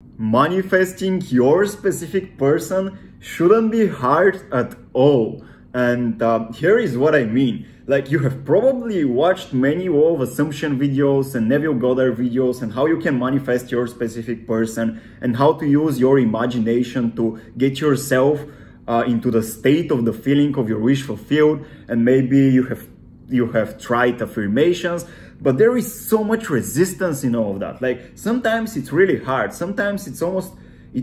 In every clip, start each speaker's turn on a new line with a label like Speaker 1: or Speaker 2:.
Speaker 1: Manifesting your specific person shouldn't be hard at all. And here is what I mean. Like, you have probably watched many law of assumption videos and Neville Goddard videos and how you can manifest your specific person and how to use your imagination to get yourself into the state of the feeling of your wish fulfilled. And maybe you have tried affirmations, but there is so much resistance in all of that. Like, sometimes it's really hard. Sometimes it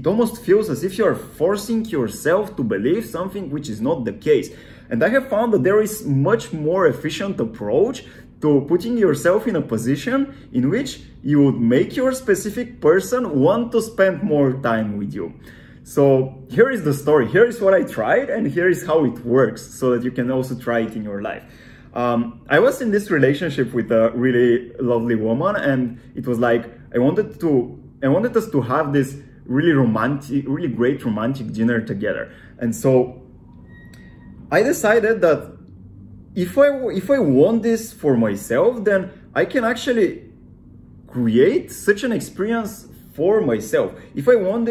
Speaker 1: almost feels as if you are forcing yourself to believe something which is not the case. And I have found that there is much more efficient approach to putting yourself in a position in which you would make your specific person want to spend more time with you. So here is the story. Here is what I tried, and here is how it works, so that you can also try it in your life. I was in this relationship with a really lovely woman, and it was like I wanted us to have this really great romantic dinner together. And so I decided that if I want this for myself, then I can actually create such an experience for myself. If I want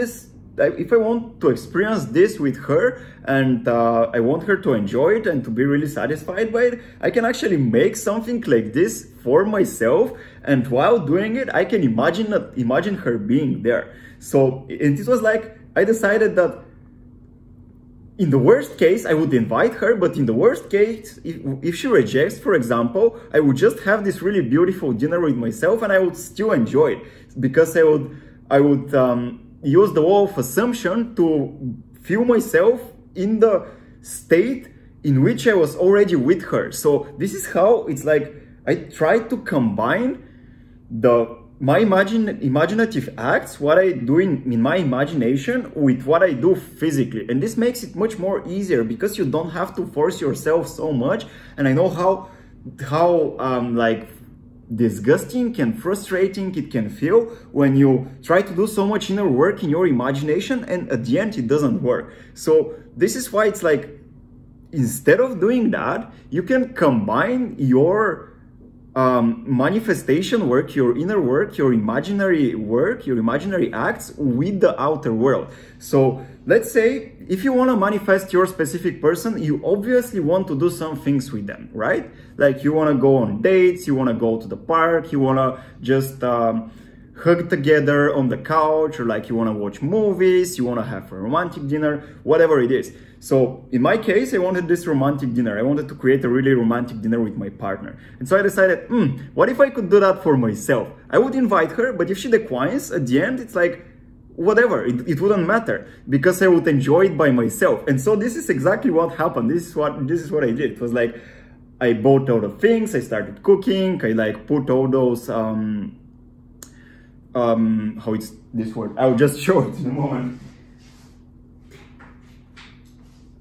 Speaker 1: to experience this with her, and I want her to enjoy it and to be really satisfied by it, I can actually make something like this for myself, and while doing it, I can imagine her being there. So it was like, I decided that in the worst case, I would invite her, but in the worst case, if she rejects, for example, I would just have this really beautiful dinner with myself, and I would still enjoy it, because I would use the law of assumption to feel myself in the state in which I was already with her. So this is how it's like I try to combine my imaginative acts, what I do in my imagination, with what I do physically. And this makes it much more easier, because you don't have to force yourself so much. And I know how like disgusting and frustrating it can feel when you try to do so much inner work in your imagination and at the end it doesn't work. So this is why it's like, instead of doing that, you can combine your manifestation work, your inner work, your imaginary acts with the outer world. So let's say if you want to manifest your specific person, you obviously want to do some things with them, right? Like, you want to go on dates, you want to go to the park, you want to just hug together on the couch, or like you want to watch movies, you want to have a romantic dinner, whatever it is. So in my case, I wanted this romantic dinner. I wanted to create a really romantic dinner with my partner. And so I decided, what if I could do that for myself? I would invite her, but if she declines, at the end, it's like, whatever, it wouldn't matter, because I would enjoy it by myself. And so this is exactly what happened. This is what I did. It was like, I bought all the things, I started cooking, I like put all those, how it's this word? I'll just show it in a moment.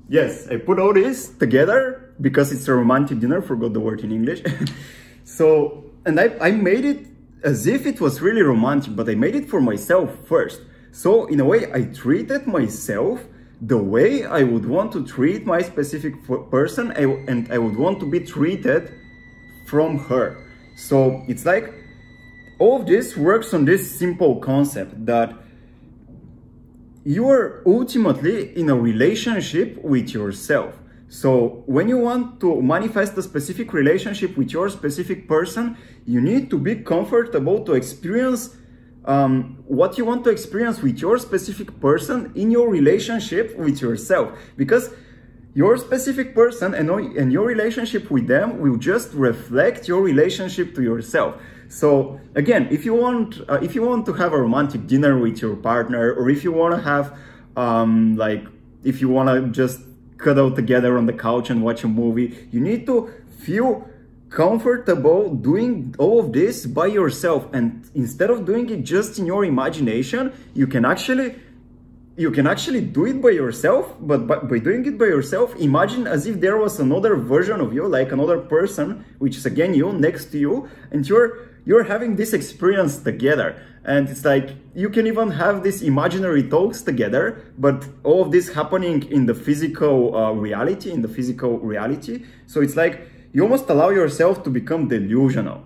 Speaker 1: Yes, I put all this together because it's a romantic dinner, forgot the word in English. So, and I made it as if it was really romantic, but I made it for myself first. So in a way, I treated myself the way I would want to treat my specific person, and I would want to be treated from her. So it's like, all of this works on this simple concept that you are ultimately in a relationship with yourself. So when you want to manifest a specific relationship with your specific person, you need to be comfortable to experience what you want to experience with your specific person in your relationship with yourself. Because your specific person and your relationship with them will just reflect your relationship to yourself. So again, if you want to have a romantic dinner with your partner, or if you want to have if you want to just cuddle together on the couch and watch a movie, you need to feel comfortable doing all of this by yourself. And instead of doing it just in your imagination, you can actually do it by yourself. But by doing it by yourself, imagine as if there was another version of you, like another person, which is again you, next to you, and you're having this experience together. And it's like, you can even have these imaginary talks together, but all of this happening in the physical reality. So it's like, you almost allow yourself to become delusional.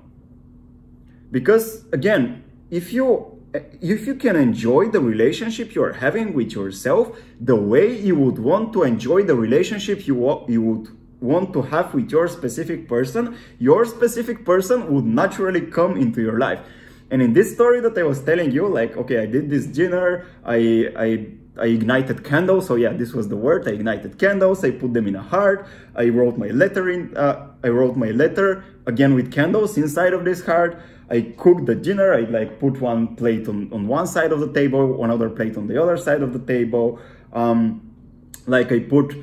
Speaker 1: Because again, if you if you can enjoy the relationship you're having with yourself the way you would want to enjoy the relationship you would want to have with your specific person would naturally come into your life. And in this story that I was telling you, like, okay, I did this dinner, I ignited candles. So yeah, this was the word. I ignited candles. I put them in a heart. I wrote my letter again with candles inside of this heart. I cooked the dinner. I like put one plate on one side of the table, another plate on the other side of the table. Like I put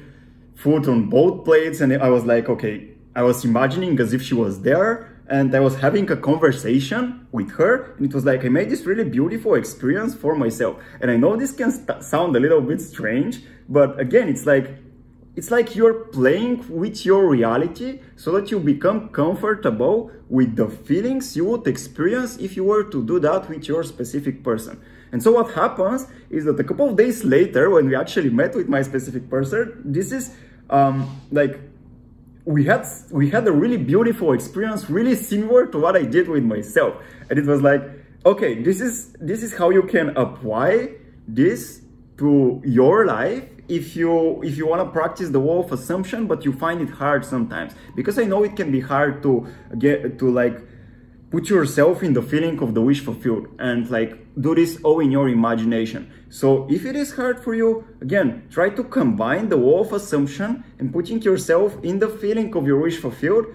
Speaker 1: food on both plates, and I was like, okay, I was imagining as if she was there, and I was having a conversation with her, and it was like I made this really beautiful experience for myself. And I know this can sound a little bit strange, but again, it's like you're playing with your reality so that you become comfortable with the feelings you would experience if you were to do that with your specific person. And so what happens is that a couple of days later, when we actually met with my specific person, this is like we had a really beautiful experience, really similar to what I did with myself. And it was like, okay, this is how you can apply this to your life if you want to practice the wall of assumption, but you find it hard sometimes. Because I know it can be hard to like put yourself in the feeling of the wish fulfilled and like do this all in your imagination. So if it is hard for you, again, try to combine the wall of assumption and putting yourself in the feeling of your wish fulfilled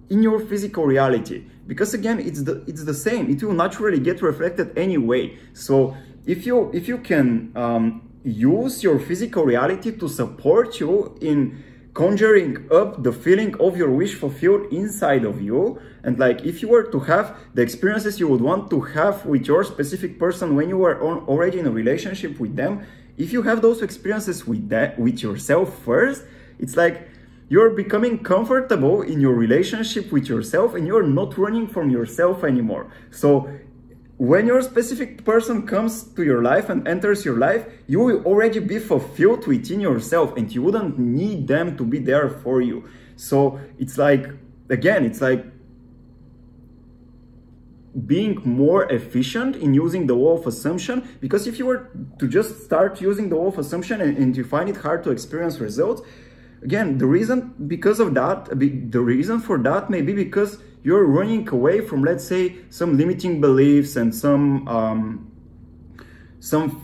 Speaker 1: in your physical reality. Because again, it's the same. It will naturally get reflected anyway. So if you can use your physical reality to support you in conjuring up the feeling of your wish fulfilled inside of you, and like if you were to have the experiences you would want to have with your specific person when you were already in a relationship with them, if you have those experiences with yourself first, it's like you're becoming comfortable in your relationship with yourself and you're not running from yourself anymore. So when your specific person comes to your life and enters your life, you will already be fulfilled within yourself and you wouldn't need them to be there for you. So it's like, again, it's like being more efficient in using the wall of assumption. Because if you were to just start using the wall of assumption and you find it hard to experience results, again, the reason for that may be because you're running away from, let's say, some limiting beliefs and some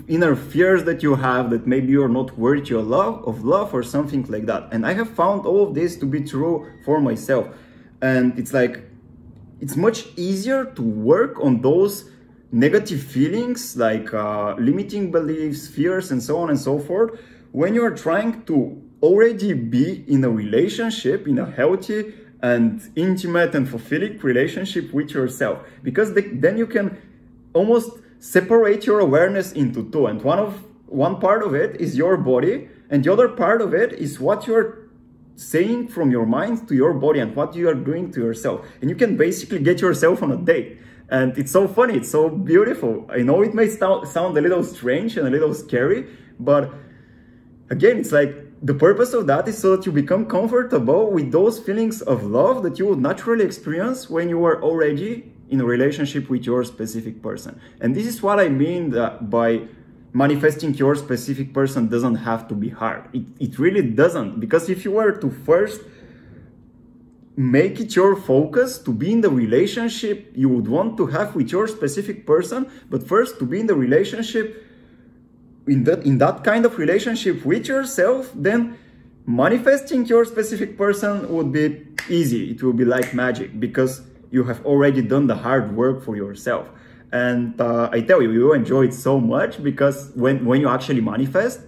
Speaker 1: inner fears that you have, that maybe you're not worthy of love or something like that. And I have found all of this to be true for myself. And it's like, it's much easier to work on those negative feelings like limiting beliefs, fears, and so on and so forth, when you're trying to already be in a relationship, in a healthy and intimate and fulfilling relationship with yourself. Because then you can almost separate your awareness into two. And one part of it is your body, and the other part of it is what you're saying from your mind to your body and what you are doing to yourself. And you can basically get yourself on a date. And it's so funny, it's so beautiful. I know it may sound a little strange and a little scary, but again, it's like the purpose of that is so that you become comfortable with those feelings of love that you would naturally experience when you were already in a relationship with your specific person. And this is what I mean by manifesting your specific person doesn't have to be hard. It really doesn't. Because if you were to first make it your focus to be in the relationship you would want to have with your specific person, but first to be in the relationship, in that kind of relationship with yourself, then manifesting your specific person would be easy. It will be like magic because you have already done the hard work for yourself. And I tell you, you enjoy it so much because when you actually manifest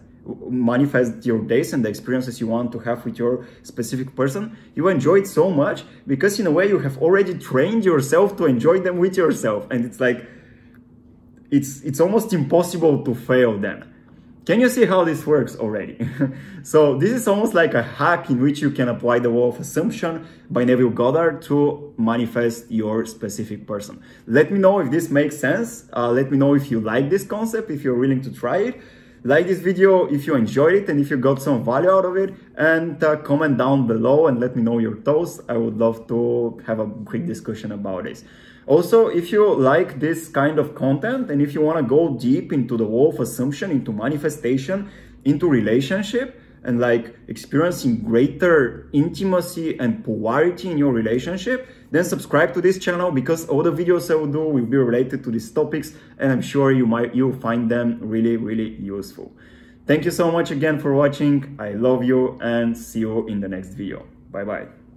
Speaker 1: your days and the experiences you want to have with your specific person, you enjoy it so much because in a way you have already trained yourself to enjoy them with yourself. And it's like, it's almost impossible to fail then. Can you see how this works already? So this is almost like a hack in which you can apply the wall of assumption by Neville Goddard to manifest your specific person. Let me know if this makes sense. Let me know if you like this concept, if you're willing to try it. Like this video if you enjoyed it and if you got some value out of it, and comment down below and let me know your thoughts. I would love to have a quick discussion about this. Also, if you like this kind of content and if you want to go deep into the law of assumption, into manifestation, into relationship, and like experiencing greater intimacy and polarity in your relationship, then subscribe to this channel, because all the videos I will do will be related to these topics, and I'm sure you'll find them really, really useful. Thank you so much again for watching. I love you and see you in the next video. Bye bye.